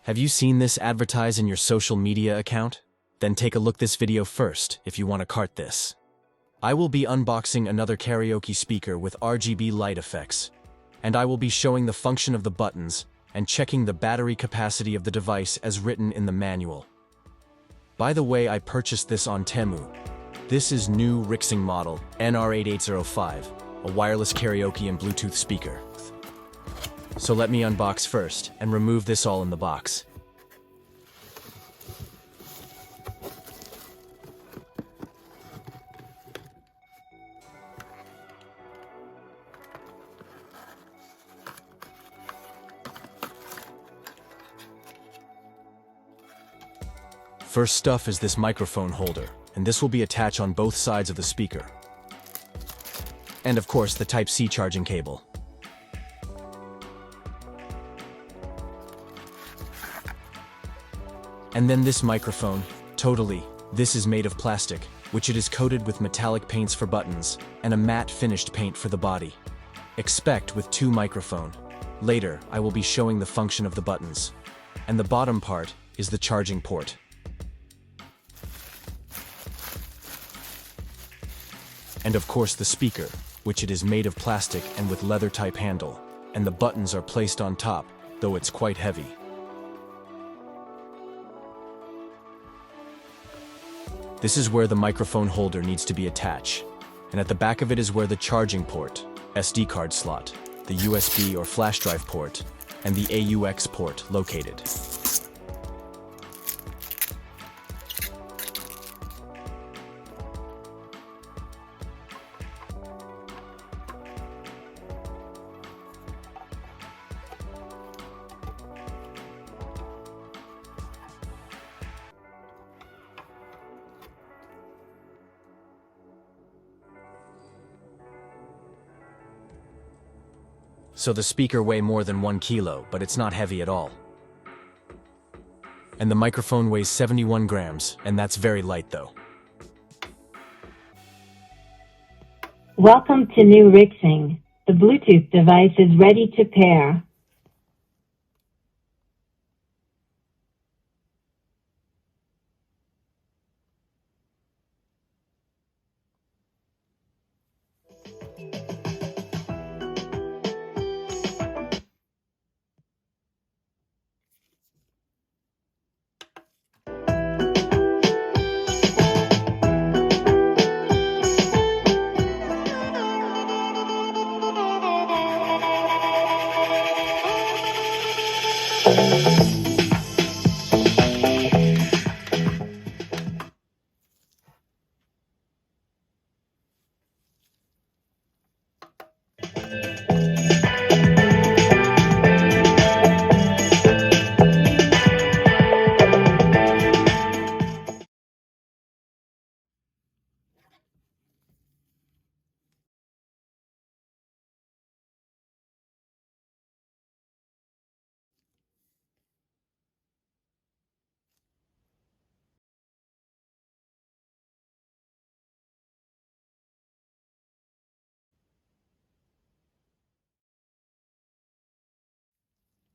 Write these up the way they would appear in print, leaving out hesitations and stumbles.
Have you seen this advertised in your social media account? Then take a look this video first if you want to cart this. I will be unboxing another karaoke speaker with RGB light effects, and I will be showing the function of the buttons and checking the battery capacity of the device as written in the manual. By the way, I purchased this on Temu. This is NewRixing model NR8805, a wireless karaoke and Bluetooth speaker. So let me unbox first and remove this all in the box. First stuff is this microphone holder, and this will be attached on both sides of the speaker. And of course the Type-C charging cable. And then this microphone, this is made of plastic, which it is coated with metallic paints for buttons, and a matte finished paint for the body. Expect with two microphone. Later, I will be showing the function of the buttons. And the bottom part is the charging port. And of course the speaker, which it is made of plastic and with leather type handle, and the buttons are placed on top, though it's quite heavy. This is where the microphone holder needs to be attached, and at the back of it is where the charging port, SD card slot, the USB or flash drive port, and the AUX port located. So the speaker weighs more than 1 kilo, but it's not heavy at all. And the microphone weighs 71 grams, and that's very light though. Welcome to NewRixing. The Bluetooth device is ready to pair.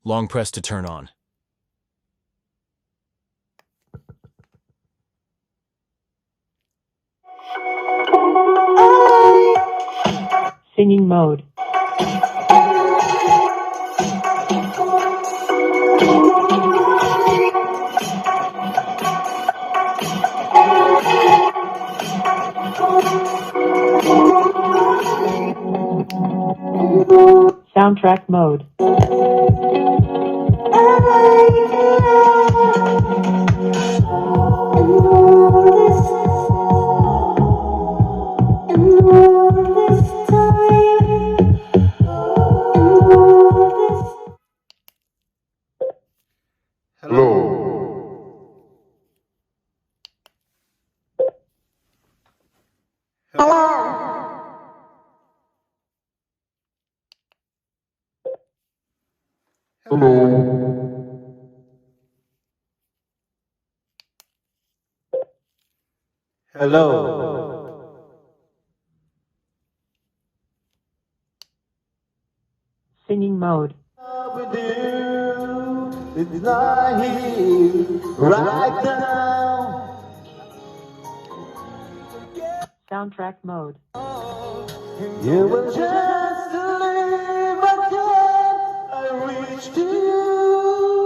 Long press to turn on. Singing mode. Soundtrack mode. Hello. Singing mode. With you. It's not here right now. Soundtrack mode. You were just a leave again. I reached to you.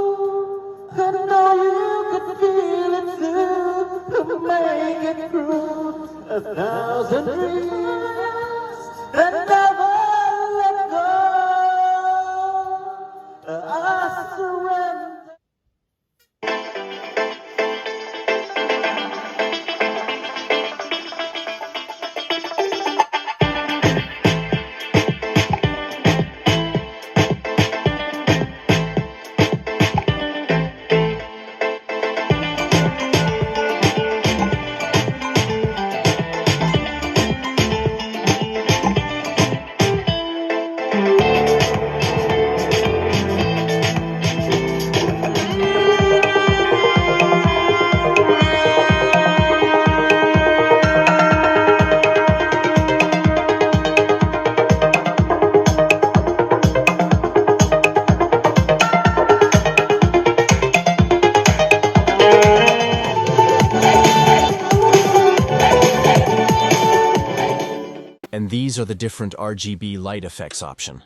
I know you could feel it too. To make it through 1,000 dreams that never let go. I surrender. And these are the different RGB light effects option.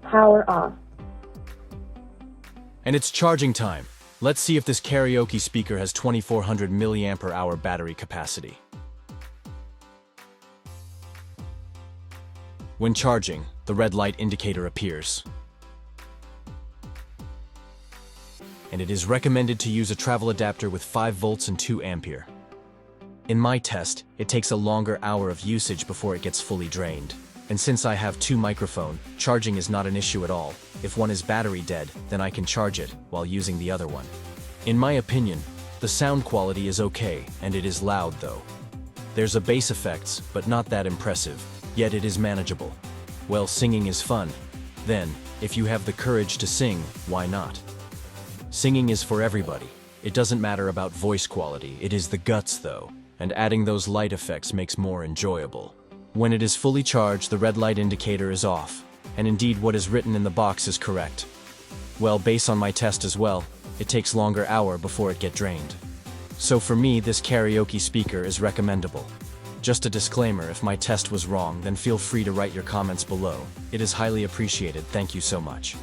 Power off. And it's charging time. Let's see if this karaoke speaker has 2400 milliampere hour battery capacity. When charging, the red light indicator appears. And it is recommended to use a travel adapter with 5 volts and 2 ampere. In my test, it takes a longer hour of usage before it gets fully drained. And since I have 2 microphones, charging is not an issue at all. If one is battery dead, then I can charge it while using the other one. In my opinion, the sound quality is okay, and it is loud though. There's a bass effects, but not that impressive, yet it is manageable. Well, singing is fun. Then, if you have the courage to sing, why not? Singing is for everybody. It doesn't matter about voice quality, it is the guts though, and adding those light effects makes more enjoyable. When it is fully charged, the red light indicator is off, and indeed what is written in the box is correct. Well, based on my test as well, it takes longer hour before it get drained. So for me, this karaoke speaker is recommendable. Just a disclaimer, if my test was wrong, then feel free to write your comments below. It is highly appreciated, thank you so much.